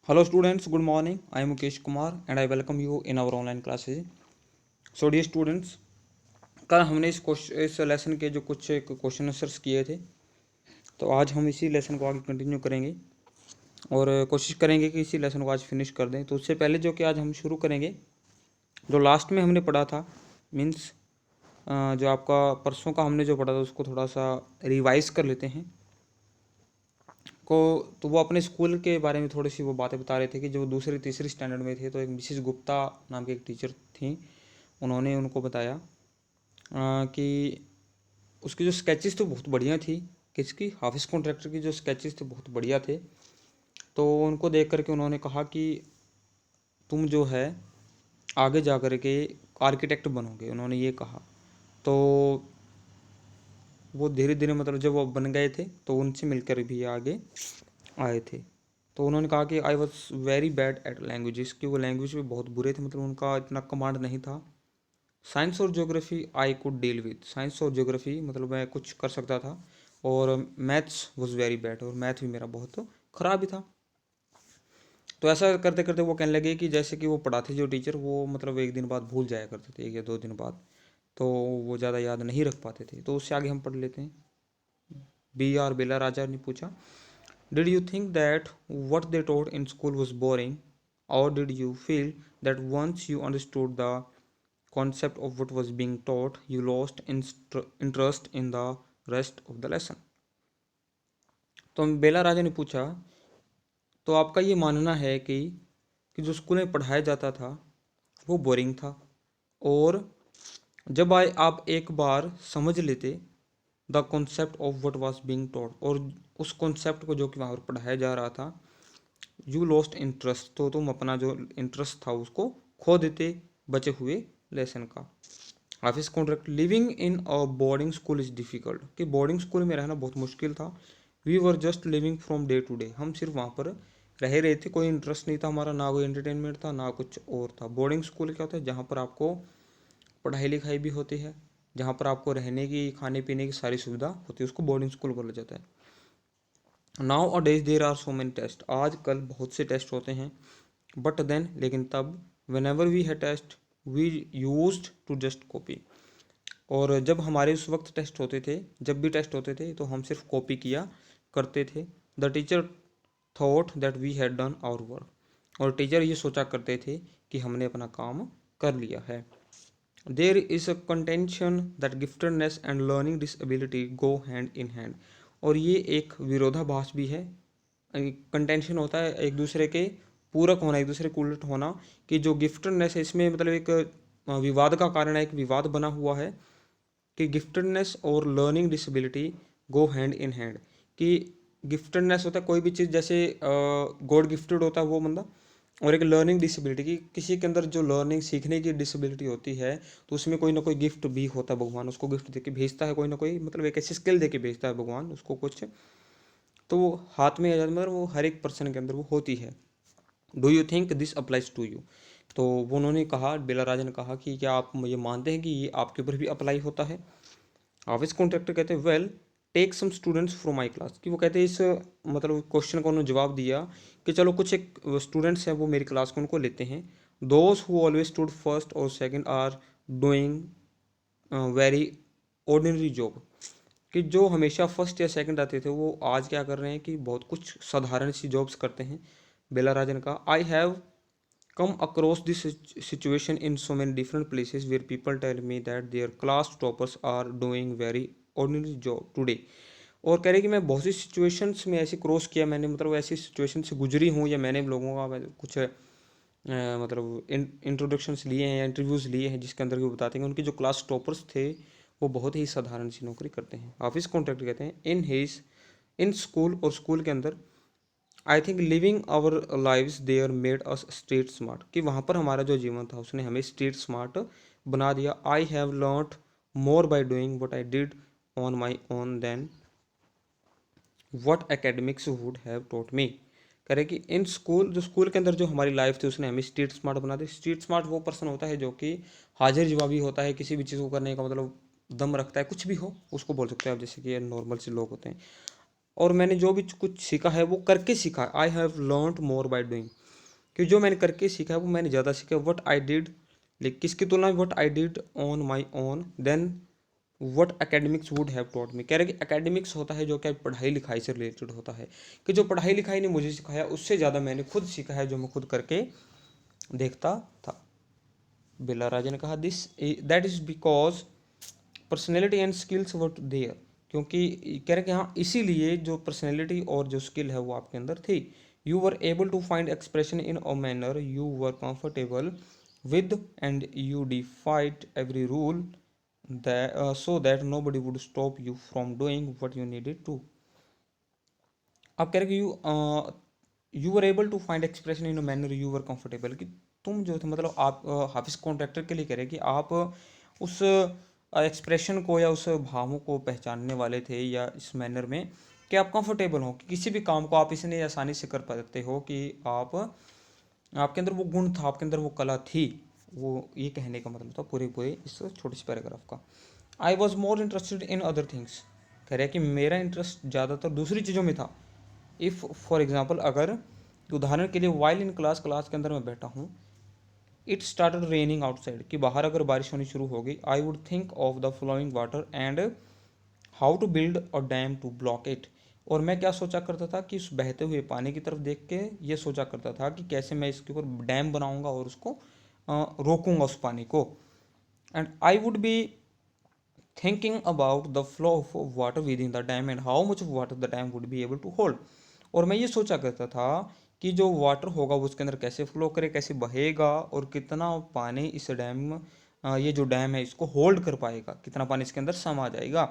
Hello students, good morning. I am Mukesh Kumar and I welcome you in our online classes. So dear students, कल हमने इस lesson के जो कुछ question answers किए थे, तो आज हम इसी लेसन को आगे कंटिन्यू करेंगे और कोशिश करेंगे कि इसी लेसन को आज फिनिश कर दें। तो उससे पहले जो कि आज हम शुरू करेंगे, जो लास्ट में हमने पढ़ा था, मीन्स जो आपका परसों का हमने जो पढ़ा था उसको थोड़ा सा रिवाइज कर लेते हैं को। तो वो अपने स्कूल के बारे में थोड़ी सी वो बातें बता रहे थे कि जो दूसरी तीसरी स्टैंडर्ड में थे, तो एक मिसेस गुप्ता नाम की एक टीचर थी, उन्होंने उनको बताया कि उसकी जो स्केचेस तो बहुत बढ़िया थी, किसकी, हाफिज़ कॉन्ट्रैक्टर की जो स्केचेस थे बहुत बढ़िया थे। तो उनको देख करके उन्होंने कहा कि तुम जो है आगे जा कर के आर्किटेक्ट बनोगे, उन्होंने ये कहा। तो वो धीरे धीरे मतलब जब वो बन गए थे तो उनसे मिलकर भी आगे आए थे। तो उन्होंने कहा कि I was very bad at languages, कि वो लैंग्वेज में बहुत बुरे थे, मतलब उनका इतना कमांड नहीं था। साइंस और geography I could deal with, science और ज्योग्राफी मतलब मैं कुछ कर सकता था, और मैथ्स वॉज वेरी बैड, और मैथ भी मेरा बहुत ख़राब ही था। तो ऐसा करते करते वो कहने लगे कि जैसे कि वो पढ़ाते जो टीचर, वो मतलब एक दिन बाद भूल जाया करते थे, 1 या 2 दिन बाद, तो वो ज़्यादा याद नहीं रख पाते थे। तो उससे आगे हम पढ़ लेते हैं। बी आर बेला राजा ने पूछा, did you think that what they taught in school was boring, or did you feel that once you understood the concept of what was being taught, you lost interest in the rest of the lesson? तो बेला राजा ने पूछा, तो आपका ये मानना है कि जो स्कूल में पढ़ाया जाता था वो बोरिंग था, और जब आप एक बार समझ लेते the concept of what was being taught, और उस कॉन्सेप्ट को जो कि वहाँ पर पढ़ाया जा रहा था, यू लॉस्ट इंटरेस्ट, तो तुम अपना जो इंटरेस्ट था उसको खो देते बचे हुए लेसन का। Office contract, living in a boarding school is difficult, कि बोर्डिंग स्कूल में रहना बहुत मुश्किल था। We were just living from day to day, हम सिर्फ वहाँ पर रह रहे थे, कोई इंटरेस्ट नहीं था हमारा, ना कोई एंटरटेनमेंट था ना कुछ और था। बोर्डिंग स्कूल क्या होता है, जहाँ पर आपको पढ़ाई लिखाई भी होती है, जहाँ पर आपको रहने की खाने पीने की सारी सुविधा होती है, उसको बोर्डिंग स्कूल बोला जाता है। Nowadays there are so many test, आज कल बहुत से टेस्ट होते हैं, बट देन लेकिन तब, वेन एवर वी है test we use to just copy, और जब हमारे उस वक्त टेस्ट होते थे, जब भी टेस्ट होते थे तो हम सिर्फ कॉपी किया करते थे। The teacher thought that we had done our work, और टीचर ये सोचा करते थे कि हमने अपना काम कर लिया है। There is a contention that giftedness and learning disability go hand in hand, और ये एक विरोधाभास भी है। कंटेंशन होता है एक दूसरे के पूरक होना, एक दूसरे के उलट होना, कि जो गिफ्टेडनेस है इसमें मतलब एक विवाद का कारण है, एक विवाद बना हुआ है कि गिफ्टेडनेस और learning disability go hand in hand. कि गिफ्टेडनेस होता है कोई भी चीज़, जैसे गॉड गिफ्टेड होता है वो बंदा, और एक लर्निंग डिसेबिलिटी, कि किसी के अंदर जो लर्निंग सीखने की डिसेबिलिटी होती है, तो उसमें कोई ना कोई गिफ्ट भी होता है, भगवान उसको गिफ्ट दे के भेजता है, कोई ना कोई मतलब एक ऐसी स्किल दे के भेजता है भगवान उसको कुछ, तो वो हाथ में आ जाती है, मगर वो हर एक पर्सन के अंदर वो होती है। Do you think this applies to you, तो वो उन्होंने कहा, बेला राजा ने कहा कि क्या आप ये मानते हैं कि ये आपके ऊपर भी अप्लाई होता है। ऑफिस कॉन्ट्रैक्टर कहते हैं, well take some students from my class, कि वो कहते हैं इस मतलब क्वेश्चन का उन्होंने जवाब दिया कि चलो कुछ एक स्टूडेंट्स हैं वो मेरी क्लास को उनको लेते हैं। Those who always stood first और second are doing very ordinary job, कि जो हमेशा फर्स्ट या सेकंड आते थे वो आज क्या कर रहे हैं कि बहुत कुछ साधारण सी जॉब्स करते हैं। बेला राजन का, I have come across this situation in so many different places where people tell me that their class toppers are doing very ordinary job today, और कह रहे कि मैं बहुत सी सिचुएशंस में ऐसे क्रॉस किया मैंने, मतलब ऐसी सिचुएशन से गुजरी हूँ, या मैंने लोगों का कुछ मतलब इंट्रोडक्शंस लिए हैं या इंटरव्यूज़ लिए हैं जिसके अंदर वो बताते हैं कि उनके जो क्लास टॉपर्स थे वो बहुत ही साधारण सी नौकरी करते हैं। ऑफिस कॉन्ट्रैक्ट कहते हैं, इन स्कूल, और स्कूल के अंदर, I think living our lives there made us street smart, कि वहाँ पर हमारा जो जीवन था उसने हमें स्ट्रीट स्मार्ट बना दिया। I have learned more by doing what I did on my own than what academics would have taught me. कह रहे कि इन स्कूल, जो स्कूल के अंदर जो हमारी लाइफ थी उसने हमें स्ट्रीट स्मार्ट बना दी। स्ट्रीट स्मार्ट वो पर्सन होता है जो कि हाजिर जवाबी होता है, किसी भी चीज़ को करने का मतलब दम रखता है, कुछ भी हो उसको बोल सकते हैं आप, जैसे कि नॉर्मल से लोग होते हैं। और मैंने जो भी कुछ सीखा है वो करके सीखा। आई have learned more by doing, कि जो मैंने करके सीखा है वो मैंने ज़्यादा सीखा। वट आई डिड, लेकिन किसकी तुलना में, what I did on my own than what academics would have taught me. कह रहे कि एकेडमिक्स होता है जो कि पढ़ाई लिखाई से रिलेटेड होता है, कि जो पढ़ाई लिखाई ने मुझे सिखाया उससे ज़्यादा मैंने खुद सीखा है, जो मैं खुद करके देखता था। बिला राजा ने कहा this that is because personality and skills what there, क्योंकि कह रहे कि हाँ इसीलिए जो पर्सनैलिटी और जो स्किल है वो आपके अंदर थी। You were able to find expression in a manner you were comfortable with and you defied every rule so that nobody would stop you from doing what you needed to। अब कह रहे कि you were able to find expression in a manner you were comfortable, कि तुम जो थे मतलब आप हाफिज कॉन्ट्रैक्टर के लिए कह रहे कि आप उस एक्सप्रेशन को या उस भावों को पहचानने वाले थे या इस मैनर में कि आप कंफर्टेबल हो, कि किसी भी काम को आप इसने आसानी से कर पाते हो, कि आप आपके अंदर वो गुण था, आपके अंदर वो कला थी। वो ये कहने का मतलब था पूरे पूरे इस छोटे से पैराग्राफ का। I was more interested in other things, कह रहे कि मेरा इंटरेस्ट ज़्यादातर दूसरी चीज़ों में था। इफ़ फॉर एग्जाम्पल, अगर उदाहरण के लिए वाइल इन क्लास, क्लास के अंदर मैं बैठा हूँ, इट स्टार्टेड रेनिंग आउटसाइड, कि बाहर अगर बारिश होनी शुरू हो गई, I would think of the flowing water and how to build a dam to block it. और मैं क्या सोचा करता था कि उस बहते हुए पानी की तरफ देख के ये सोचा करता था कि कैसे मैं इसके ऊपर डैम बनाऊंगा और उसको रोकूंगा उस पानी को। And I would be thinking about the flow of water within the dam and how much water the dam would be able to hold. और मैं ये सोचा करता था कि जो वाटर होगा वो उसके अंदर कैसे फ्लो करे, कैसे बहेगा, और कितना पानी इस डैम ये जो डैम है इसको होल्ड कर पाएगा, कितना पानी इसके अंदर समा जाएगा।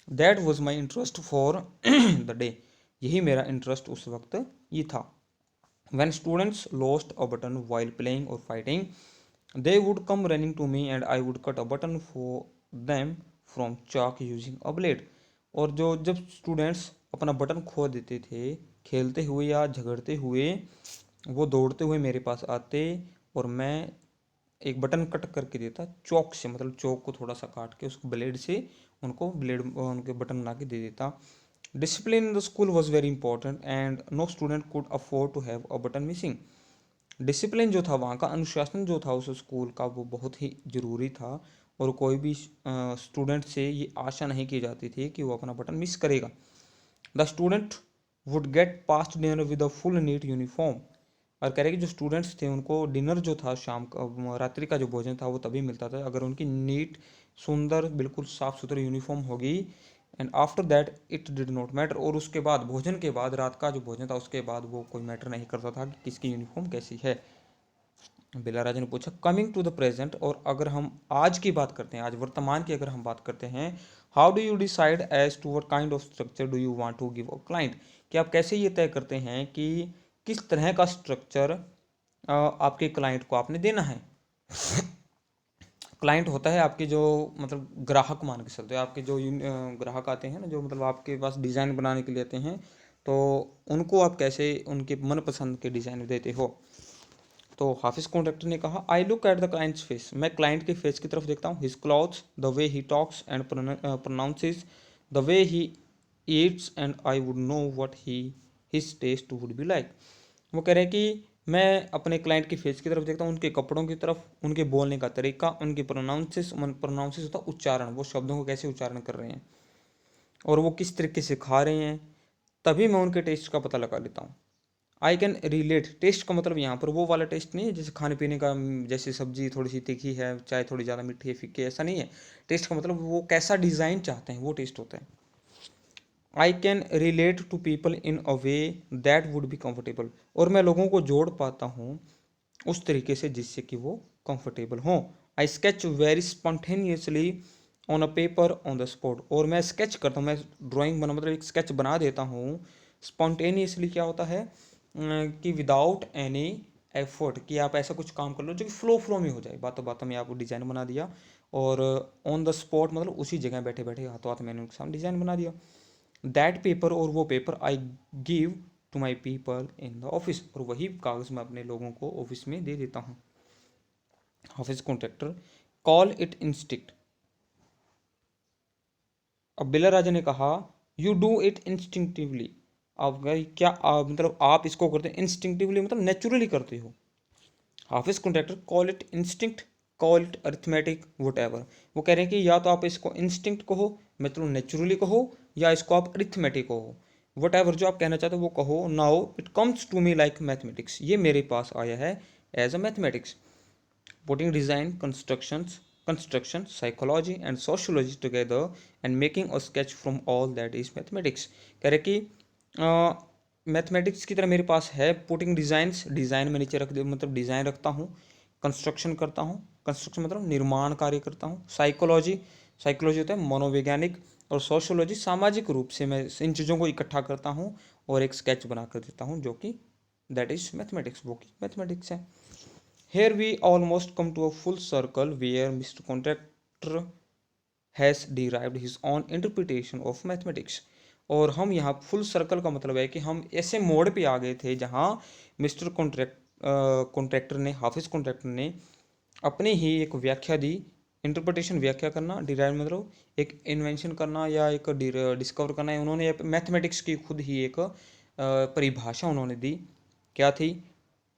That was my interest for the day, यही मेरा इंटरेस्ट उस वक्त ये था। When students lost a button while playing or fighting, they would come running to me and I would cut a button for them from chalk using a blade। और जो जब students अपना बटन खो देते थे खेलते हुए या झगड़ते हुए, वो दौड़ते हुए मेरे पास आते और मैं एक बटन कट करके देता चौक से, मतलब चौक को थोड़ा सा काट के उसको ब्लेड से उनको ब्लेड उनके बटन बना के दे देता। Discipline in the school was very important and no student could afford to have a button missing. Discipline जो था वहाँ का, अनुशासन जो था उस स्कूल का, वो बहुत ही ज़रूरी था। और कोई भी स्टूडेंट से ये आशा नहीं की जाती थी कि वो अपना बटन मिस करेगा। The student would get past dinner with a full neat uniform. और कह रहे कि जो स्टूडेंट्स थे उनको डिनर जो था शाम का रात्रि का जो भोजन था वो तभी मिलता था अगर उनकी नीट सुंदर बिल्कुल साफ़ सुथरी यूनिफॉर्म होगी। And after that it did not matter, और उसके बाद भोजन के बाद रात का जो भोजन था उसके बाद वो कोई मैटर नहीं करता था कि किसकी यूनिफॉर्म कैसी है। बिला राजा ने पूछा कमिंग टू द प्रेजेंट, और अगर हम आज की बात करते हैं, आज वर्तमान की अगर हम बात करते हैं, how do you decide as to what kind of structure do you want to give a client, कि आप कैसे ये तय करते हैं कि किस तरह का स्ट्रक्चर आपके क्लाइंट को आपने देना है। क्लाइंट होता है आपके जो मतलब ग्राहक मान के चलते हो, आपके जो ग्राहक आते हैं ना, जो मतलब आपके पास डिज़ाइन बनाने के लिए आते हैं, तो उनको आप कैसे उनके मनपसंद के डिज़ाइन देते हो। तो हाफिज कॉन्ट्रैक्टर ने कहा I look at the clients face, मैं क्लाइंट के फेस की तरफ देखता हूँ। His clothes, the way he talks and pronounces, the way he eats, and I would know what he his taste would be like. वो कह रहे हैं कि मैं अपने क्लाइंट के फेस की तरफ देखता हूँ, उनके कपड़ों की तरफ, उनके बोलने का तरीका, उनके प्रोनाउंसेस होता उच्चारण, वो शब्दों को कैसे उच्चारण कर रहे हैं और वो किस तरीके से खा रहे हैं, तभी मैं उनके टेस्ट का पता लगा लेता हूँ। आई कैन रिलेट, टेस्ट का मतलब यहाँ पर वो वाला टेस्ट नहीं है जैसे खाने पीने का, जैसे सब्जी थोड़ी सी तीखी है, चाय थोड़ी ज़्यादा मीठी है, फीकी, ऐसा नहीं है। टेस्ट का मतलब वो कैसा डिज़ाइन चाहते हैं, वो टेस्ट होता है। I can relate to people in a way that would be comfortable, और मैं लोगों को जोड़ पाता हूँ उस तरीके से जिससे कि वो कंफर्टेबल हों। I sketch very spontaneously on a paper on the spot, और मैं स्केच करता हूँ, मैं ड्राइंग बना मतलब एक स्केच बना देता हूँ। स्पॉन्टेनियसली क्या होता है कि विदाउट एनी एफर्ट, कि आप ऐसा कुछ काम कर लो जो कि फ्लो में हो जाए, बातों बातों में आप डिज़ाइन बना दिया, और ऑन द स्पॉट मतलब उसी जगह बैठे बैठे हाथों हाथ मैंने उनके सामने डिज़ाइन बना दिया। दैट पेपर, और वो paper I give to my people in the office, और वही कागज़ मैं अपने लोगों को ऑफिस में दे देता हूँ। Office contractor call it instinct. अब बिला राजा ने कहा यू डू इट इंस्टिंक्टिवली। आप क्या मतलब आप इसको करते हैं इंस्टिंक्टिवली, मतलब नेचुरली करते हो। Hafiz contractor call it instinct, call it arithmetic, whatever. वो कह रहे हैं कि या तो आप इसको इंस्टिंक्ट कहो, मतलब नेचुरली कहो, या इसको आप अरिथमेटिक कहो, वट एवर जो आप कहना चाहते हो वो कहो। Now it comes to me like mathematics, ये मेरे पास आया है as a mathematics. putting design, construction, psychology and sociology together and making a sketch from all that is mathematics। कह रहे कि मैथमेटिक्स की तरह मेरे पास है पुटिंग डिज़ाइंस, डिज़ाइन में नीचे रख दे मतलब डिज़ाइन रखता हूँ, कंस्ट्रक्शन करता हूँ, कंस्ट्रक्शन मतलब निर्माण कार्य करता हूँ, साइकोलॉजी, साइकोलॉजी होता है मनोवैज्ञानिक, और सोशोलॉजी सामाजिक रूप से मैं इन चीज़ों को इकट्ठा करता हूँ और एक स्केच बना कर देता हूँ जो कि दैट इज़ मैथमेटिक्स, वो की मैथमेटिक्स है। Here we almost come to a full circle where Mr. Contractor has derived his own interpretation of mathematics। और हम यहाँ फुल सर्कल का मतलब है कि हम ऐसे मोड़ पे आ गए थे जहाँ मिस्टर कॉन्ट्रैक्टर ने, हाफिज कॉन्ट्रैक्टर ने अपनी ही एक व्याख्या दी। इंटरप्रिटेशन व्याख्या करना, डिराइव मतलब एक इन्वेंशन करना या एक डिस्कवर करना है। उन्होंने मैथमेटिक्स की खुद ही एक परिभाषा उन्होंने दी। क्या थी?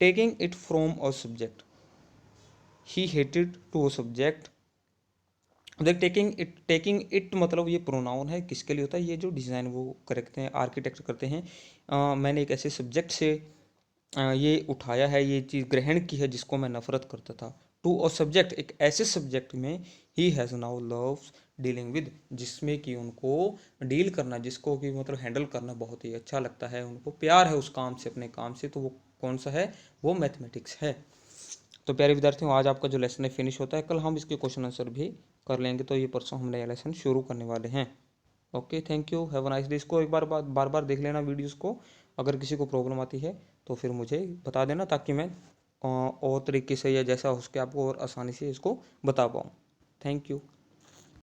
Taking it from a subject he hated to a subject. देख टेकिंग इट मतलब ये प्रोनाउन है, किसके लिए होता है? ये जो डिज़ाइन वो करते हैं, आर्किटेक्ट करते हैं। मैंने एक ऐसे सब्जेक्ट से ये उठाया है, ये चीज़ ग्रहण की है जिसको मैं नफरत करता था। टू अ सब्जेक्ट, एक ऐसे सब्जेक्ट में he has now loves dealing with, जिसमें कि उनको डील करना, जिसको कि मतलब हैंडल करना बहुत ही अच्छा लगता है, उनको प्यार है उस काम से, अपने काम से। तो वो कौन सा है? वो मैथमेटिक्स है। तो प्यारे विद्यार्थियों, आज आपका जो लेसन है फिनिश होता है। कल हम इसके क्वेश्चन आंसर भी कर लेंगे। तो ये परसों हम नया लेसन शुरू करने वाले हैं। Okay, thank you, have a nice day. इसको एक बार बार देख लेना वीडियोस को। अगर किसी को प्रॉब्लम आती है तो फिर मुझे बता देना, ताकि मैं और तरीके से या जैसा हो सके आपको और आसानी से इसको बता पाऊँ। Thank you.